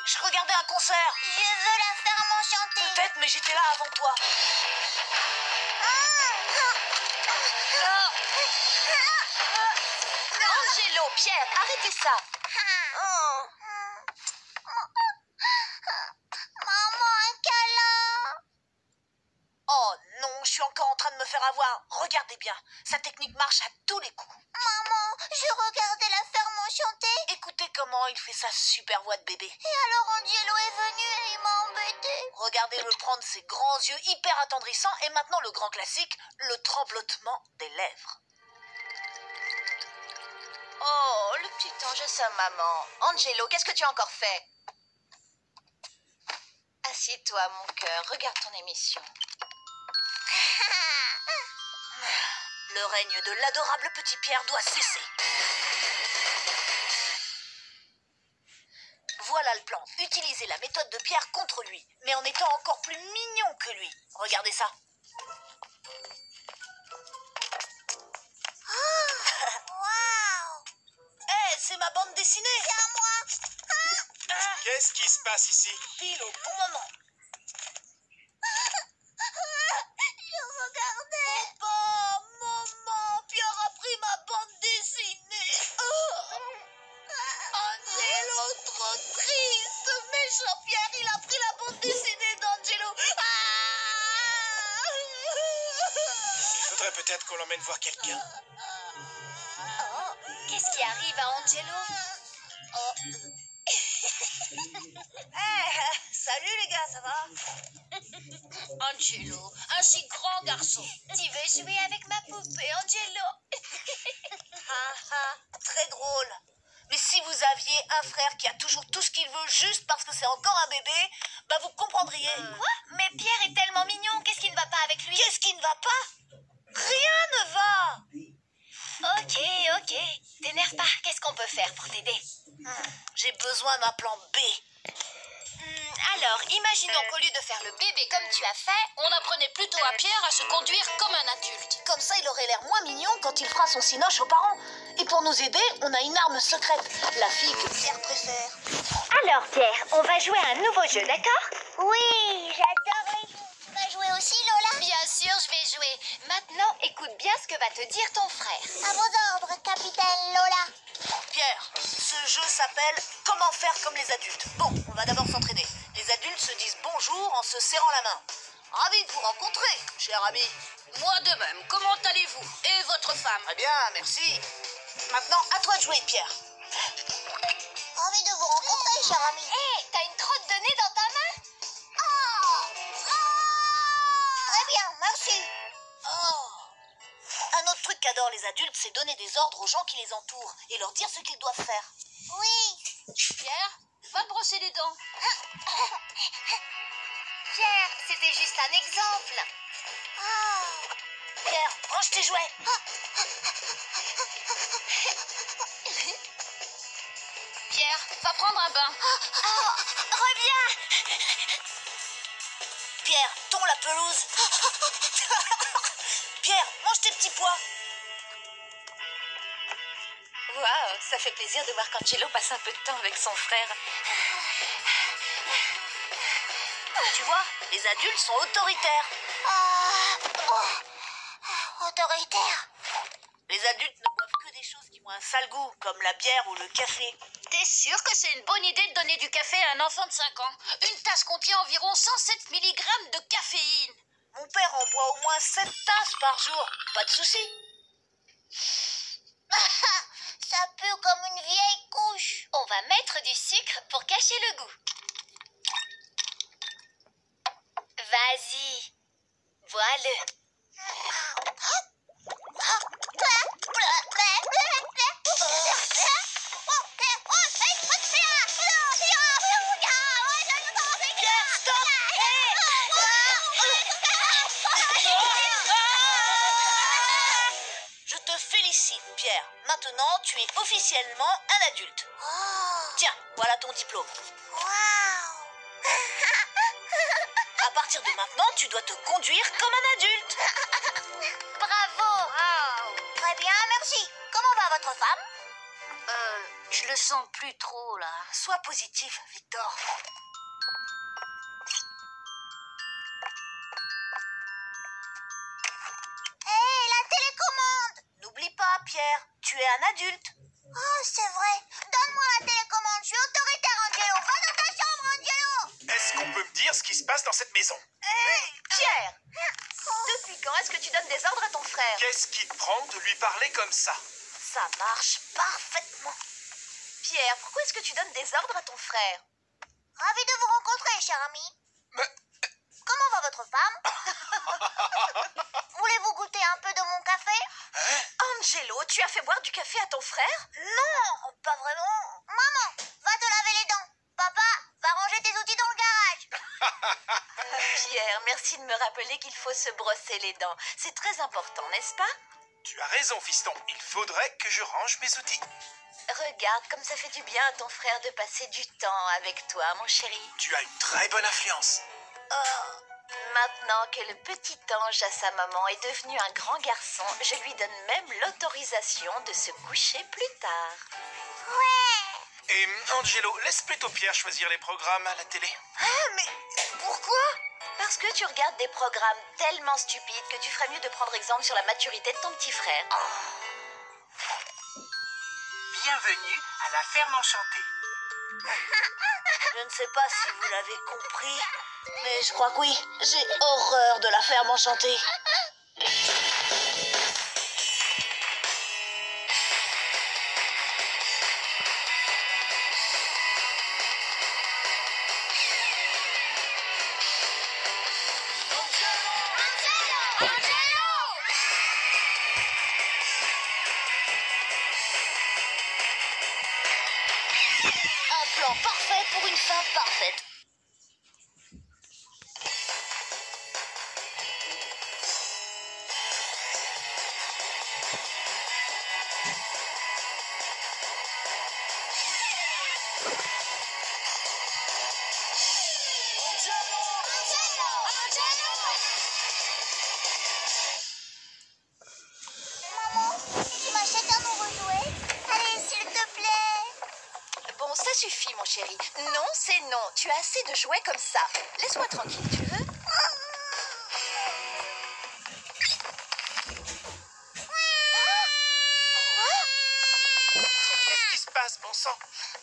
je regardais un concert. Je veux la ferme enchantée. Peut-être, mais j'étais là avant toi. Angelo, Pierre, arrêtez ça. Maman, un câlin. Oh non, je suis encore en train de me faire avoir. Regardez bien, sa technique marche à tous les coups. Maman, je regardais la ferme enchantée. Écoutez comment il fait sa super voix de bébé. Et alors Angelo est venu et il m'a embêté. Regardez-le prendre ses grands yeux hyper attendrissants et maintenant le grand classique, le tremblotement des lèvres. Oh, le petit ange et sa maman. Angelo, qu'est-ce que tu as encore fait? Assieds-toi, mon cœur. Regarde ton émission. Le règne de l'adorable petit Pierre doit cesser. Voilà le plan. Utilisez la méthode de Pierre contre lui, mais en étant encore plus mignon que lui. Regardez ça. Waouh. Hé, c'est ma bande dessinée. C'est à moi. Qu'est-ce qui se passe ici? Pile au bon moment. Je regardais. Papa, maman, Pierre a pris ma bande dessinée. Angelo, trop triste. Méchant Pierre, il a pris la bande dessinée d'Angelo. Il faudrait peut-être qu'on l'emmène voir quelqu'un. Oh, qu'est-ce qui arrive à Angelo? Salut les gars, ça va? Angelo, un si grand garçon. Tu veux jouer avec ma poupée, Angelo? Très drôle. Mais si vous aviez un frère qui a toujours tout ce qu'il veut juste parce que c'est encore un bébé, bah vous comprendriez. Quoi? Mais Pierre est tellement mignon, qu'est-ce qui ne va pas avec lui? Qu'est-ce qui ne va pas? Rien ne va. Ok. T'énerve pas, qu'est-ce qu'on peut faire pour t'aider? J'ai besoin d'un plan B. Alors, imaginons qu'au lieu de faire le bébé comme tu as fait, on apprenait plutôt à Pierre à se conduire comme un adulte. Comme ça, il aurait l'air moins mignon quand il fera son cinoche aux parents. Et pour nous aider, on a une arme secrète. La fille que Pierre préfère. Alors, Pierre, on va jouer à un nouveau jeu, d'accord? Oui, j'adore les jeux. Tu vas jouer aussi, Lola? Bien sûr, je vais jouer. Maintenant, écoute bien ce que va te dire ton frère. À vos ordres, capitaine Lola. Pierre, ce jeu s'appelle Comment faire comme les adultes. Bon, on va d'abord s'entraîner. Les adultes se disent bonjour en se serrant la main. Ravi de vous rencontrer, cher ami. Moi de même, comment allez-vous? Et votre femme? Très bien, merci. Maintenant, à toi de jouer, Pierre. Envie de vous rencontrer, cher ami. Hé, t'as une crotte de nez dans ta main? Très bien, merci. Oh. Un autre truc qu'adorent les adultes, c'est donner des ordres aux gens qui les entourent et leur dire ce qu'ils doivent faire. Oui. Pierre, va te brosser les dents. Pierre, c'était juste un exemple. Pierre, range tes jouets. Pierre, va prendre un bain. Reviens. Pierre, tond la pelouse. Pierre, mange tes petits pois. Waouh, ça fait plaisir de voir qu'Angelo passe un peu de temps avec son frère. Tu vois, les adultes sont autoritaires. Autoritaire. Les adultes ne boivent que des choses qui ont un sale goût, comme la bière ou le café. T'es sûr que c'est une bonne idée de donner du café à un enfant de 5 ans? Une tasse contient environ 107 mg de caféine. Mon père en boit au moins 7 tasses par jour. Pas de souci. Ça pue comme une vieille couche. On va mettre du sucre pour cacher le goût. Vas-y, bois-le. Je te félicite, Pierre. Maintenant, tu es officiellement un adulte. Tiens, voilà ton diplôme. À partir de maintenant, tu dois te conduire comme un adulte. Bravo. Très bien, merci. Comment va votre femme? Je le sens plus trop, là. Sois positif, Victor. Hé, la télécommande! N'oublie pas, Pierre, tu es un adulte. Oh, c'est vrai. Donne-moi la télécommande. Je suis autoritaire, Angelo. Va dans ta chambre, Angelo! Est-ce qu'on peut me dire ce qui se passe dans cette maison? Hé, Pierre! Depuis quand est-ce que tu donnes des ordres à ton frère? Qu'est-ce qui te prend de lui parler comme ça? Ça marche parfaitement. Pierre, pourquoi est-ce que tu donnes des ordres à ton frère? Ravi de vous rencontrer, cher ami. Mais... Comment va votre femme? Voulez-vous goûter un peu de mon café? Angelo, tu as fait boire du café à ton frère? Non, pas vraiment. Maman, va te laver les dents. Papa, va ranger tes outils dans le garage. Pierre, merci de me rappeler qu'il faut se brosser les dents. C'est très important, n'est-ce pas? Tu as raison, fiston. Il faudrait que je range mes outils. Regarde comme ça fait du bien à ton frère de passer du temps avec toi, mon chéri. Tu as une très bonne influence. Maintenant que le petit ange à sa maman est devenu un grand garçon, je lui donne même l'autorisation de se coucher plus tard. Ouais. Et Angelo, laisse plutôt Pierre choisir les programmes à la télé. Mais pourquoi? Parce que tu regardes des programmes tellement stupides que tu ferais mieux de prendre exemple sur la maturité de ton petit frère. Bienvenue à la ferme enchantée. Je ne sais pas si vous l'avez compris, mais je crois que oui. J'ai horreur de la ferme enchantée. Un plan parfait pour une fin parfaite. Maman, tu m'achètes un nouveau jouet? Allez, s'il te plaît. Bon, ça suffit, mon chéri. Non, c'est non. Tu as assez de jouets comme ça. Laisse-moi tranquille, tu veux? Qu'est-ce qui se passe, bon sang?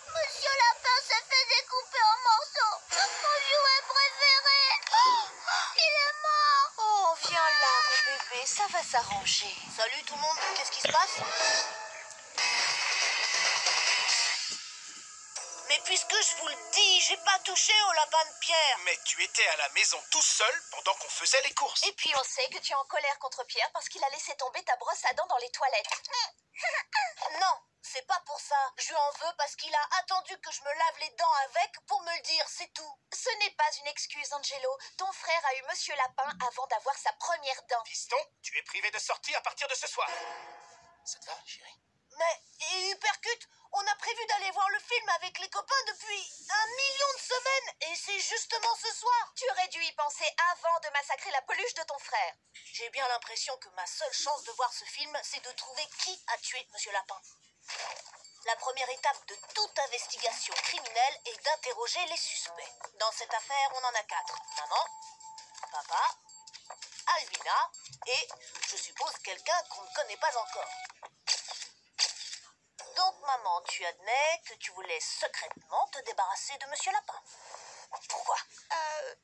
Monsieur Lapin se fait découper en morceaux. Mon jouet préféré. Il est mort. Oh, viens là, mon bébé, ça va s'arranger. Salut tout le monde, qu'est-ce qui se passe? Mais puisque je vous le dis, j'ai pas touché au lapin de Pierre. Mais tu étais à la maison tout seul pendant qu'on faisait les courses. Et puis on sait que tu es en colère contre Pierre parce qu'il a laissé tomber ta brosse à dents dans les toilettes. Non, c'est pas pour ça. Je lui en veux parce qu'il a attendu que je me lave les dents avec pour me le dire, c'est tout. Ce n'est pas une excuse, Angelo. Ton frère a eu Monsieur Lapin avant d'avoir sa première dent. Fiston, tu es privé de sortie à partir de ce soir. Ça te va, chérie? Mais, et Uppercut, on a prévu d'aller voir le film avec les copains depuis 1 million de semaines et c'est justement ce soir. Tu aurais dû y penser avant de massacrer la peluche de ton frère. J'ai bien l'impression que ma seule chance de voir ce film, c'est de trouver qui a tué Monsieur Lapin. La première étape de toute investigation criminelle est d'interroger les suspects. Dans cette affaire, on en a 4. Maman, papa, Alvina et, je suppose, quelqu'un qu'on ne connaît pas encore. Donc, maman, tu admets que tu voulais secrètement te débarrasser de Monsieur Lapin. Pourquoi?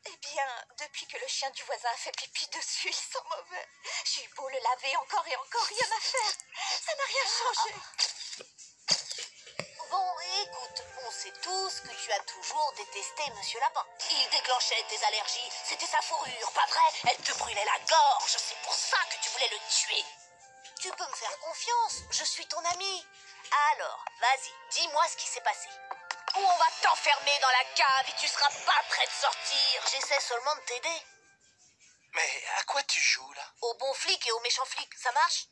Eh bien, depuis que le chien du voisin a fait pipi dessus, il sent mauvais. J'ai eu beau le laver encore et encore, rien à faire. Ça n'a rien changé. Bon, écoute, on sait tous que tu as toujours détesté Monsieur Lapin. Il déclenchait tes allergies, c'était sa fourrure, pas vrai? Elle te brûlait la gorge, c'est pour ça que tu voulais le tuer. Tu peux me faire confiance, je suis ton ami. Alors, vas-y, dis-moi ce qui s'est passé. Ou on va t'enfermer dans la cave et tu seras pas prêt de sortir. J'essaie seulement de t'aider. Mais à quoi tu joues, là? Au bon flic et au méchant flic, ça marche?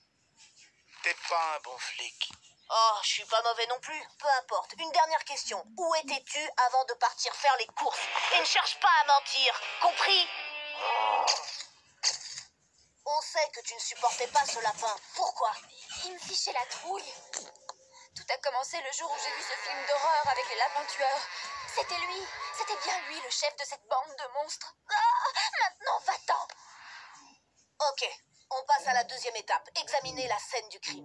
T'es pas un bon flic. Oh, je suis pas mauvais non plus. Peu importe. Une dernière question. Où étais-tu avant de partir faire les courses? Et ne cherche pas à mentir. Compris? On sait que tu ne supportais pas ce lapin. Pourquoi? Il me fichait la trouille. Tout a commencé le jour où j'ai vu ce film d'horreur avec les lapins tueurs. C'était lui, c'était bien lui le chef de cette bande de monstres. Ah, maintenant va-t'en. Ok, on passe à la deuxième étape. Examiner la scène du crime.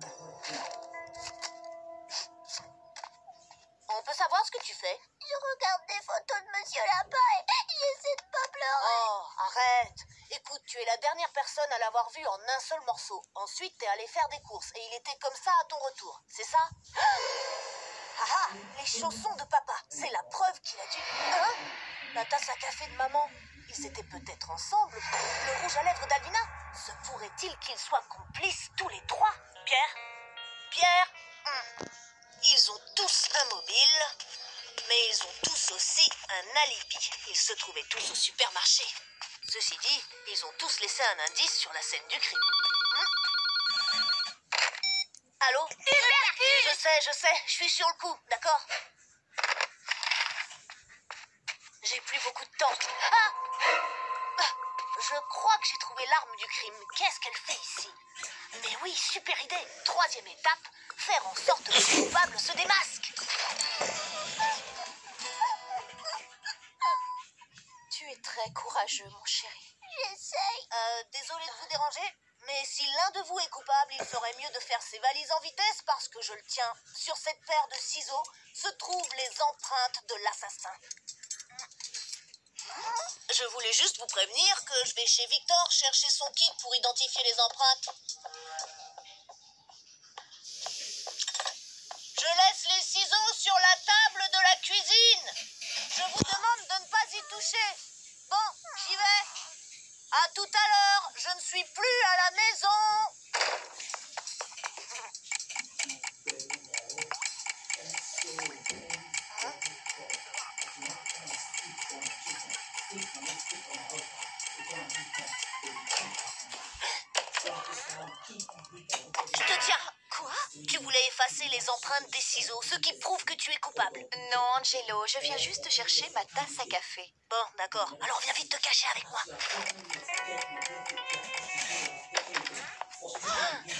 On peut savoir ce que tu fais? Je regarde des photos de Monsieur Lapin et j'essaie de pas pleurer. Oh, arrête. Écoute, tu es la dernière personne à l'avoir vu en un seul morceau. Ensuite, t'es allé faire des courses et il était comme ça à ton retour. C'est ça? Ah ah, les chaussons de papa. C'est la preuve qu'il a dû... Hein? La tasse à café de maman. Ils étaient peut-être ensemble. Le rouge à lèvres d'Alvina. Se pourrait-il qu'ils soient complices tous les trois? Pierre Ils ont tous un mobile, mais ils ont tous aussi un alibi. Ils se trouvaient tous au supermarché. Ceci dit, ils ont tous laissé un indice sur la scène du crime. Allô? Je sais, je suis sur le coup, d'accord? J'ai plus beaucoup de temps. Ah! Je crois que j'ai trouvé l'arme du crime. Qu'est-ce qu'elle fait ici? Mais oui, super idée. Troisième étape, faire en sorte que le coupable se démasque. Tu es très courageux, mon chéri. J'essaye. Désolé de vous déranger, mais si l'un de vous est coupable, il ferait mieux de faire ses valises en vitesse parce que je le tiens. Sur cette paire de ciseaux se trouvent les empreintes de l'assassin. Je voulais juste vous prévenir que je vais chez Victor chercher son kit pour identifier les empreintes. Je laisse les ciseaux sur la table de la cuisine. Je vous demande de ne pas y toucher. Bon, j'y vais. À tout à l'heure, je ne suis plus à la maison. Je te tiens. Quoi? Tu voulais effacer les empreintes des ciseaux, ce qui prouve que tu es coupable. Non, Angelo, je viens juste chercher ma tasse à café. Bon, d'accord. Alors viens vite te cacher avec moi.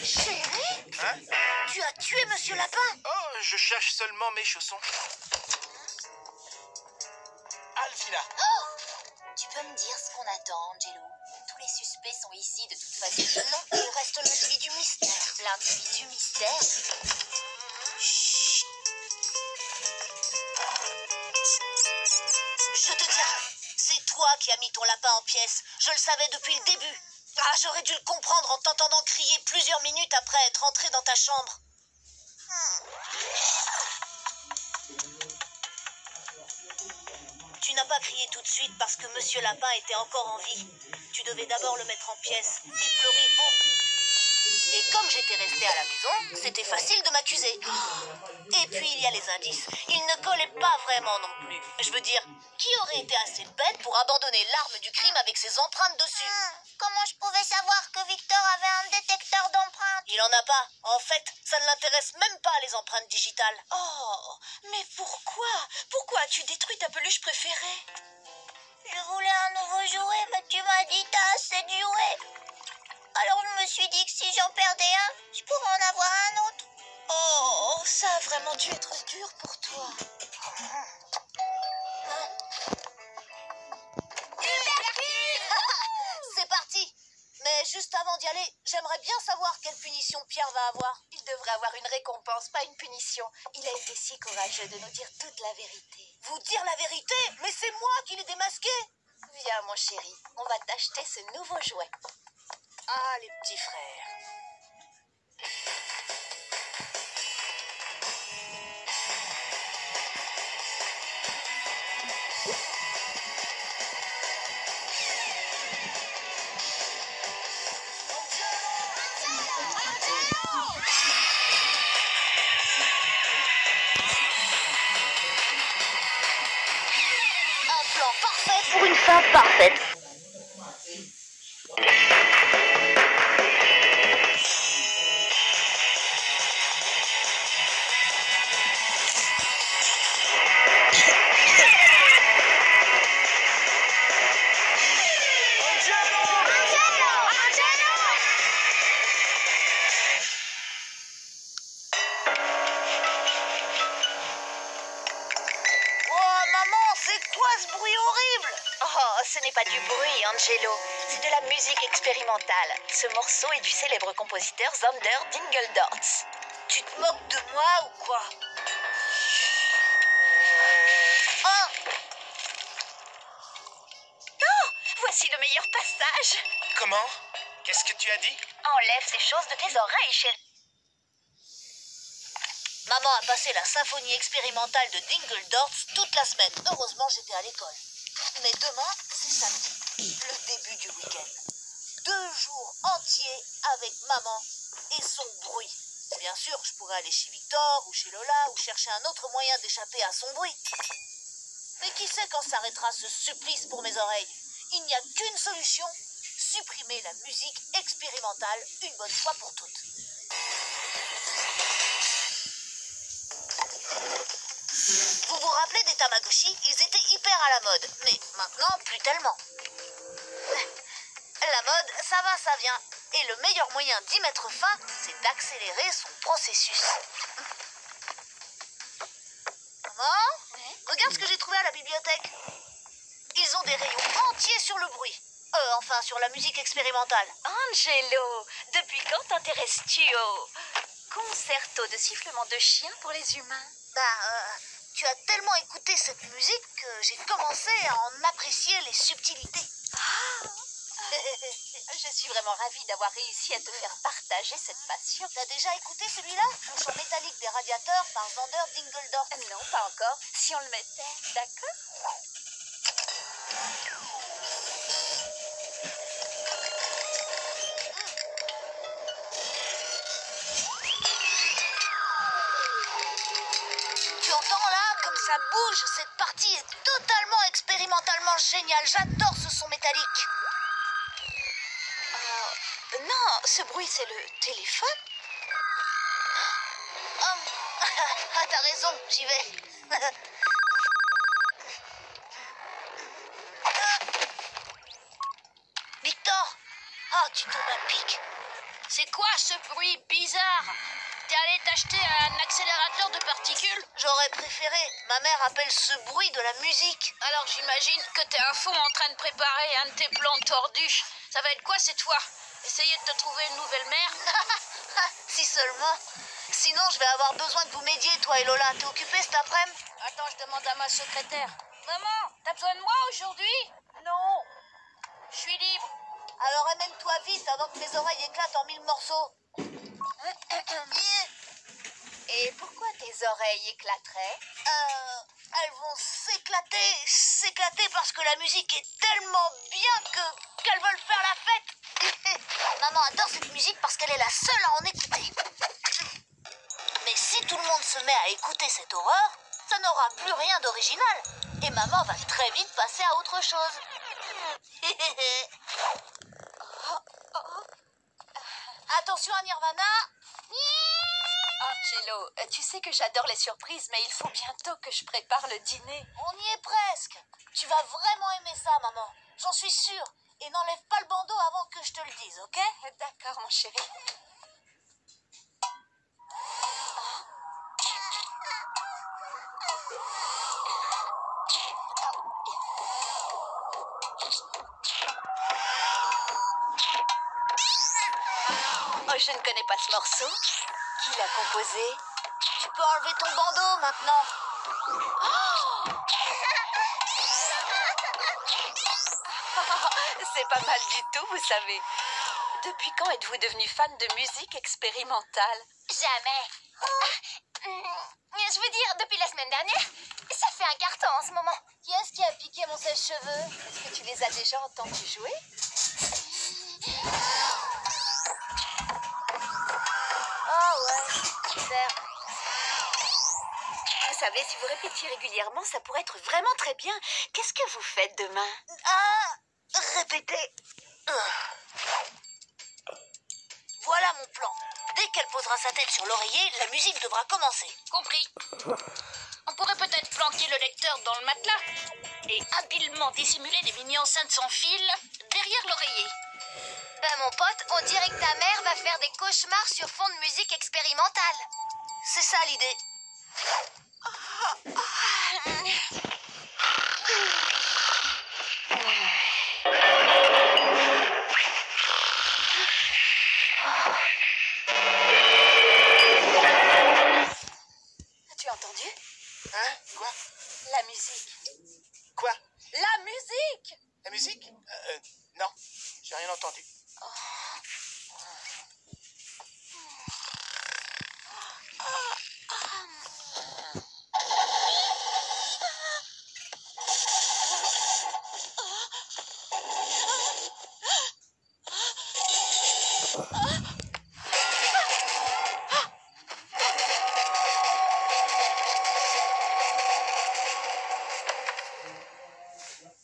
Chérie? Hein? Tu as tué Monsieur Lapin? Oh, je cherche seulement mes chaussons. Alvina! Tu peux me dire ce qu'on attend, Angelo? Tous les suspects sont ici de toute façon. Non, il reste l'individu mystère. L'individu mystère? Chut. Je te tiens. C'est toi qui as mis ton lapin en pièces. Je le savais depuis le début. Ah, j'aurais dû le comprendre en t'entendant crier plusieurs minutes après être entré dans ta chambre. Tu n'as pas crié tout de suite parce que Monsieur Lapin était encore en vie. Tu devais d'abord le mettre en pièces et pleurer ensuite. Et comme j'étais restée à la maison, c'était facile de m'accuser. Et puis il y a les indices. Ils ne collaient pas vraiment non plus. Je veux dire, qui aurait été assez bête pour abandonner l'arme du crime avec ses empreintes dessus? Comment je pouvais savoir que Victor avait un détecteur d'empreintes? Il en a pas. En fait, ça ne l'intéresse même pas les empreintes digitales. Oh, mais pourquoi? Pourquoi as-tu détruit ta peluche préférée? Je voulais un nouveau jouet, mais tu m'as dit t'as assez de jouets. Alors je me suis dit que si j'en perdais un, je pourrais en avoir un autre. Oh, ça a vraiment dû être dur pour toi. C'est parti. Mais juste avant d'y aller, j'aimerais bien savoir quelle punition Pierre va avoir. Il devrait avoir une récompense, pas une punition. Il a été si courageux de nous dire toute la vérité. Vous dire la vérité? Mais c'est moi qui l'ai démasqué. Viens, mon chéri, on va t'acheter ce nouveau jouet. Ah, les petits frères. Un plan parfait pour une fin parfaite. ce bruit horrible? Oh, ce n'est pas du bruit, Angelo. C'est de la musique expérimentale. Ce morceau est du célèbre compositeur Zander Dingledorts. Tu te moques de moi ou quoi? Oh! Voici le meilleur passage. Comment? Qu'est-ce que tu as dit? Enlève ces choses de tes oreilles, chérie. Maman a passé la symphonie expérimentale de Dingledorts toute la semaine. Heureusement, j'étais à l'école. Mais demain, c'est samedi, le début du week-end. 2 jours entiers avec maman et son bruit. Bien sûr, je pourrais aller chez Victor ou chez Lola ou chercher un autre moyen d'échapper à son bruit. Mais qui sait quand s'arrêtera ce supplice pour mes oreilles? Il n'y a qu'une solution, supprimer la musique expérimentale une bonne fois pour toutes. Vous vous rappelez des Tamagotchi? Ils étaient hyper à la mode, mais maintenant plus tellement. La mode, ça va, ça vient. Et le meilleur moyen d'y mettre fin, c'est d'accélérer son processus. Maman, regarde ce que j'ai trouvé à la bibliothèque. Ils ont des rayons entiers sur le bruit. Enfin, sur la musique expérimentale. Angelo, depuis quand t'intéresses-tu au concerto de sifflement de chien pour les humains? Tu as tellement écouté cette musique que j'ai commencé à en apprécier les subtilités. Je suis vraiment ravie d'avoir réussi à te faire partager cette passion. T'as déjà écouté celui-là? Le chant métallique des radiateurs par Zander Dingledorts. Non, pas encore. Si on le mettait, d'accord? Tu entends là, comme ça bouge? Cette partie est totalement expérimentalement géniale. J'adore ce son métallique. Non, ce bruit, c'est le téléphone. Ah, t'as raison, j'y vais. Victor! Ah, tu tombes à pic. C'est quoi ce bruit bizarre? T'es allé t'acheter un accélérateur de particules? J'aurais préféré. Ma mère appelle ce bruit de la musique. Alors j'imagine que t'es à fond en train de préparer un de tes plans tordus. Ça va être quoi cette fois? Essayer de te trouver une nouvelle mère? Si seulement. Sinon, je vais avoir besoin que vous m'aidiez, toi et Lola. T'es occupée cet après-midi? Attends, je demande à ma secrétaire. Maman, t'as besoin de moi aujourd'hui? Non. Je suis libre. Alors amène-toi vite avant que mes oreilles éclatent en 1000 morceaux. Et pourquoi tes oreilles éclateraient? Elles vont s'éclater parce que la musique est tellement bien qu'elles veulent faire la fête. Maman adore cette musique parce qu'elle est la seule à en écouter. Mais si tout le monde se met à écouter cette horreur, ça n'aura plus rien d'original. Et maman va très vite passer à autre chose. Attention à Nirvana. Angelo, tu sais que j'adore les surprises, mais il faut bientôt que je prépare le dîner. On y est presque. Tu vas vraiment aimer ça, maman. J'en suis sûre. Et n'enlève pas le bandeau avant que je te le dise, ok? D'accord, mon chéri. Oh, je ne connais pas ce morceau. Qui l'a composé? Tu peux enlever ton bandeau maintenant. C'est pas mal du tout, vous savez. Depuis quand êtes-vous devenu fan de musique expérimentale? Jamais. Je veux dire, depuis la semaine dernière, ça fait un carton en ce moment. Qui est-ce qui a piqué mon sèche-cheveux? Est-ce que tu les as déjà entendus jouer? Oh ouais, super. Vous savez, si vous répétiez régulièrement, ça pourrait être vraiment très bien. Qu'est-ce que vous faites demain? Répétez. Voilà mon plan. Dès qu'elle posera sa tête sur l'oreiller, la musique devra commencer. Compris. On pourrait peut-être planquer le lecteur dans le matelas et habilement dissimuler les mini-enceintes sans fil derrière l'oreiller. Ben mon pote, on dirait que ta mère va faire des cauchemars sur fond de musique expérimentale. C'est ça l'idée.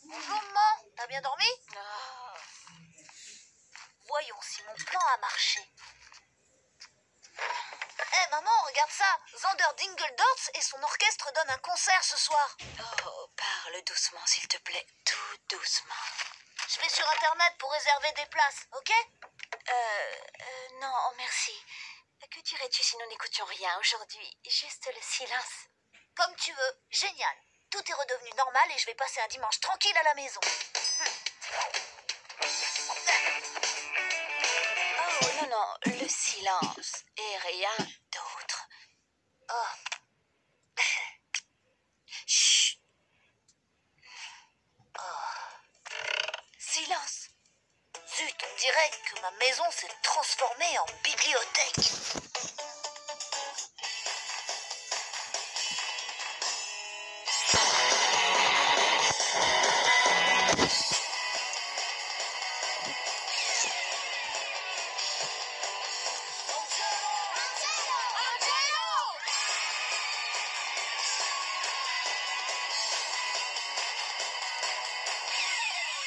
Bonjour, maman. T'as bien dormi? Voyons si mon plan a marché. Eh maman, regarde ça. Xander Dingledorts et son orchestre donnent un concert ce soir. Oh, parle doucement, s'il te plaît. Tout doucement. Je vais sur internet pour réserver des places, ok? Non, merci. Que dirais-tu si nous n'écoutions rien aujourd'hui? Juste le silence. Comme tu veux. Génial. Tout est redevenu normal et je vais passer un dimanche tranquille à la maison. Oh, non, non, le silence et rien d'autre. Oh. Chut. Silence. Zut, on dirait que ma maison s'est transformée en bibliothèque.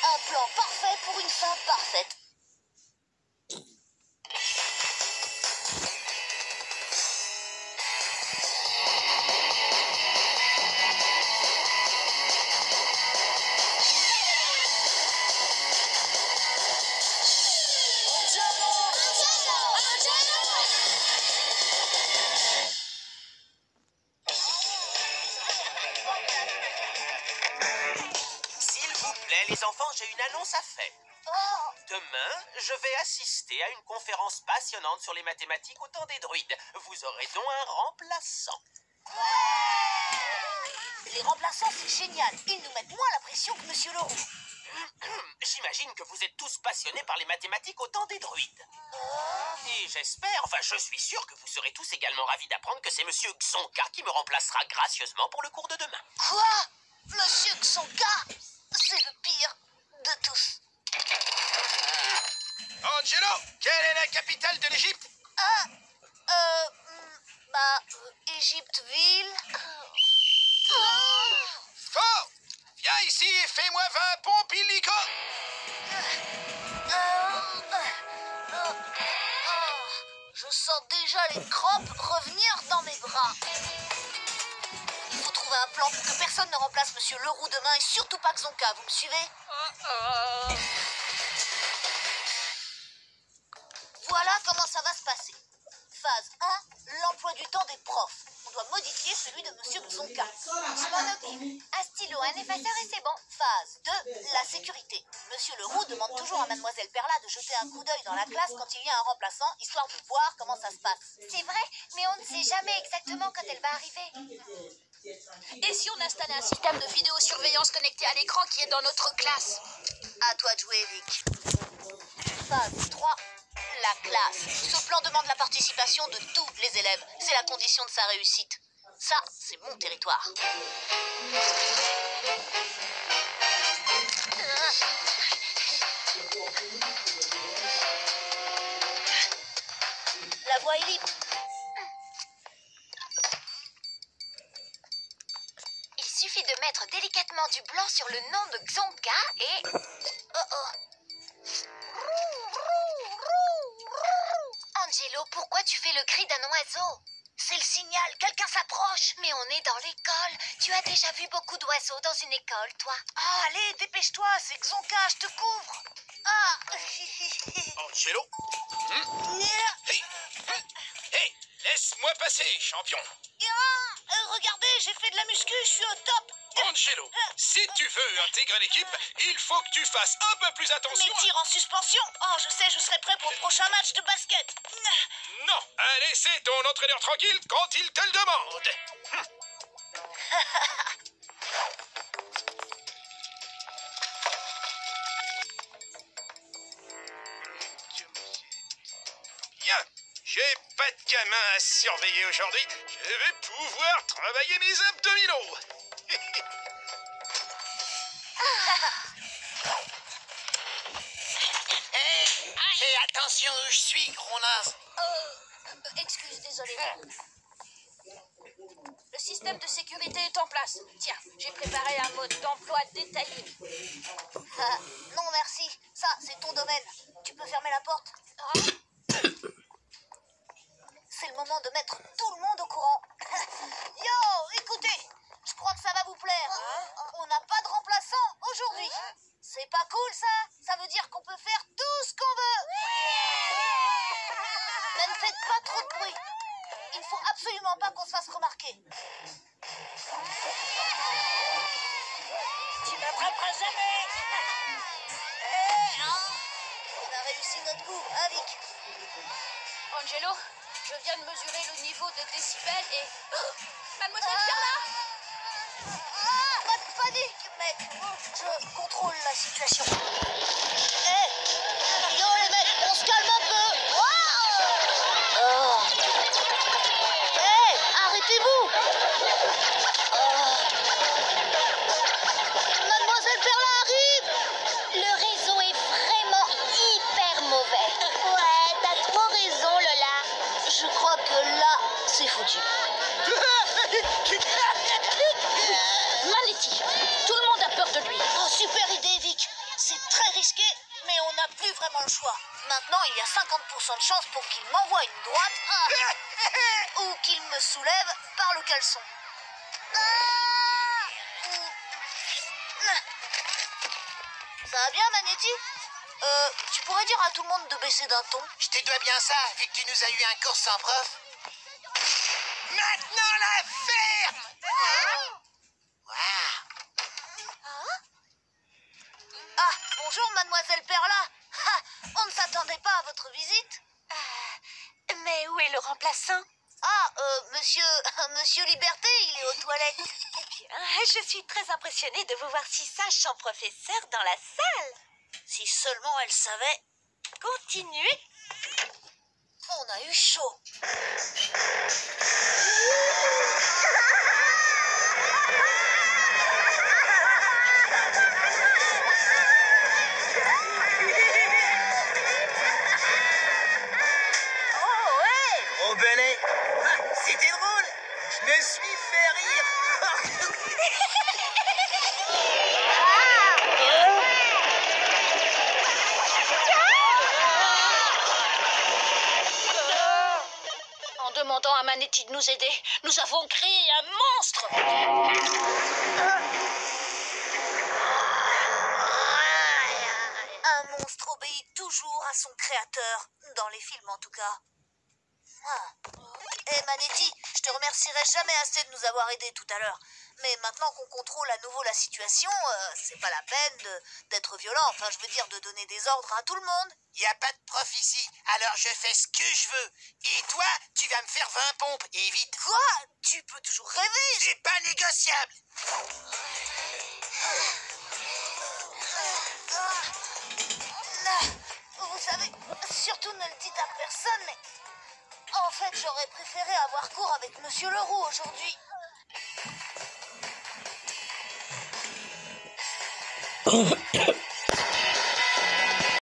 Un plan parfait pour une fin parfaite. S'il vous plaît, les enfants, j'ai une annonce à faire. Oh, Demain, je vais assister à une conférence passionnante sur les mathématiques au temps des druides. Vous aurez donc un remplaçant. les remplaçants, c'est génial. Ils nous mettent moins la pression que Monsieur Leroux. J'imagine que vous êtes tous passionnés par les mathématiques au temps des druides. Et j'espère, enfin je suis sûr que vous serez tous également ravis d'apprendre que c'est Monsieur Xonka qui me remplacera gracieusement pour le cours de demain. Quoi? Monsieur Xonka? C'est le pire de tous. Angelo, quelle est la capitale de l'Égypte? Égypteville. Fort! Viens ici et fais-moi 20 pompes illico! Je sens déjà les crampes revenir dans mes bras. Il faut trouver un plan pour que personne ne remplace Monsieur Leroux demain et surtout pas Xonka, vous me suivez? Voilà comment ça va se passer. Phase 1, l'emploi du temps des profs. On doit modifier celui de Monsieur Xonka. Je m'en occupe. Un stylo, un effaceur et c'est bon. Phase 2, la sécurité. Monsieur Leroux demande toujours à Mademoiselle Perla de jeter un coup d'œil dans la classe quand il y a un remplaçant, histoire de voir comment ça se passe. C'est vrai, mais on ne sait jamais exactement quand elle va arriver. Et si on installait un système de vidéosurveillance connecté à l'écran qui est dans notre classe? À toi de jouer, Eric. Phase 3, la classe. Ce plan demande la participation de tous les élèves. C'est la condition de sa réussite. Ça, c'est mon territoire. La voie est libre. Il suffit de mettre délicatement du blanc sur le nom de Xonka et... Angelo, pourquoi tu fais le cri d'un oiseau? C'est le signal, quelqu'un s'approche. Mais on est dans l'école. Tu as déjà vu beaucoup d'oiseaux dans une école, toi? Ah, allez, dépêche-toi, c'est Xonka, je te couvre. Ah. Angelo? Hey, laisse-moi passer, champion. Regardez, j'ai fait de la muscu, je suis au top. Angelo, si tu veux intégrer l'équipe, il faut que tu fasses un peu plus attention. Mes tirs en suspension. Oh, je sais, je serai prêt pour le prochain match de basket. Non, laissez ton entraîneur tranquille quand il te le demande. Bien, j'ai pas de gamin à surveiller aujourd'hui. Je vais pouvoir travailler mes abdominaux. Et Attention où je suis, gros naze. Excuse, désolé. Le système de sécurité est en place. Tiens, j'ai préparé un mode d'emploi détaillé. Ah, non, merci. Ça, c'est ton domaine. Tu peux fermer la porte. C'est le moment de mettre tout le monde au courant. Yo, écoutez, je crois que ça va vous plaire. On n'a pas de remplaçant aujourd'hui. C'est pas cool, ça? Ça veut dire qu'on peut faire tout ce qu'on veut. Mais ne faites pas trop de bruit. Il faut absolument pas qu'on se fasse remarquer. Tu m'attraperas jamais. On a réussi notre coup, hein, Vic? Angelo, je viens de mesurer le niveau de décibels et... Oh, Mademoiselle Perla! Ah, pas de panique, mec. Je contrôle la situation. Yo, les mecs, on se calme un peu. Arrêtez-vous. Mademoiselle Perla arrive. Le réseau est vraiment hyper mauvais. Ouais, t'as trop raison, Lola. Je crois que là, c'est foutu. Manetti, tout le monde a peur de lui. Oh, super idée, Vic. C'est très risqué, mais on n'a plus vraiment le choix. Maintenant, il y a 50% de chance pour qu'il m'envoie une droite ou qu'il me soulève par le caleçon. Ça va bien, Manetti? Tu pourrais dire à tout le monde de baisser d'un ton? Je te dois bien ça, vu que tu nous as eu un cours sans prof. Maintenant la ferme. Ah, bonjour, Mademoiselle Perla. Ah, on ne s'attendait pas à votre visite. Mais où est le remplaçant? Ah, monsieur Liberté, il est aux toilettes. Je suis très impressionnée de vous voir si sage sans professeur dans la salle. Si seulement elle savait. Continuez. On a eu chaud. Oh Benet, c'était drôle. Je me suis fait rire. En demandant à Manetti de nous aider, nous avons créé un monstre. Un monstre obéit toujours à son créateur, dans les films en tout cas. Manetti, je te remercierai jamais assez de nous avoir aidés tout à l'heure. Mais maintenant qu'on contrôle à nouveau la situation, c'est pas la peine d'être violent. Enfin, je veux dire de donner des ordres à tout le monde. Y a pas de prof ici, alors je fais ce que je veux. Et toi, tu vas me faire 20 pompes, et vite. Quoi? Tu peux toujours rêver. C'est pas négociable. Vous savez, surtout ne le dites à personne, mais... En fait, j'aurais préféré avoir cours avec Monsieur Leroux aujourd'hui.